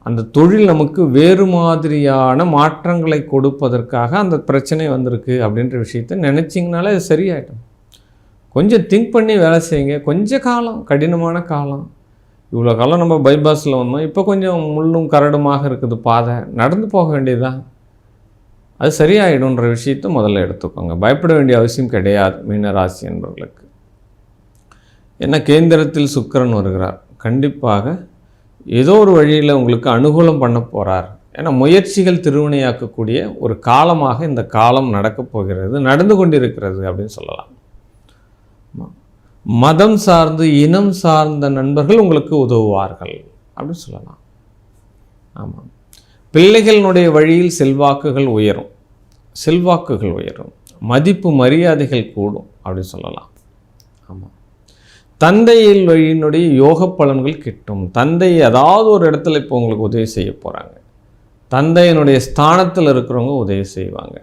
அந்த தொழில் நமக்கு வேறு மாதிரியான மாற்றங்களை கொடுப்பதற்காக அந்த பிரச்சனை வந்திருக்கு அப்படின்ற விஷயத்தை நினச்சிங்கனாலே அது சரியாயிடும். கொஞ்சம் திங்க் பண்ணி வேலை செய்யுங்க. கொஞ்சம் காலம், கடினமான காலம். இவ்வளோ காலம் நம்ம பைபாஸில் வந்தோம், இப்போ கொஞ்சம் முள்ளும் கரடுமாக இருக்குது பாதை, நடந்து போக வேண்டியதுதான், அது சரியாயிடும்ன்ற விஷயத்தை முதல்ல எடுத்துக்கோங்க. பயப்பட வேண்டிய அவசியம் கிடையாது மீனராசி என்பவர்களுக்கு. ஏன்னா கேந்திரத்தில் சுக்கிரன் வருகிறார், கண்டிப்பாக ஏதோ ஒரு வழியில் உங்களுக்கு அனுகூலம் பண்ண போகிறார். ஏன்னா முயற்சிகள் திருவினையாக்கக்கூடிய ஒரு காலமாக இந்த காலம் நடக்கப் போகிறது, நடந்து கொண்டிருக்கிறது அப்படின்னு சொல்லலாம். மதம் சார்ந்து இனம் சார்ந்த நண்பர்கள் உங்களுக்கு உதவுவார்கள் அப்படின்னு சொல்லலாம். ஆமாம், பிள்ளைகளினுடைய வழியில் செல்வாக்குகள் உயரும், செல்வாக்குகள் உயரும், மதிப்பு மரியாதைகள் கூடும் அப்படின்னு சொல்லலாம். ஆமாம், தந்தையில் வழியினுடைய யோக பலன்கள் கிட்டும். தந்தை ஏதாவது ஒரு இடத்துல இப்போ உங்களுக்கு உதவி செய்ய போகிறாங்க. தந்தையினுடைய ஸ்தானத்தில் இருக்கிறவங்க உதவி செய்வாங்க.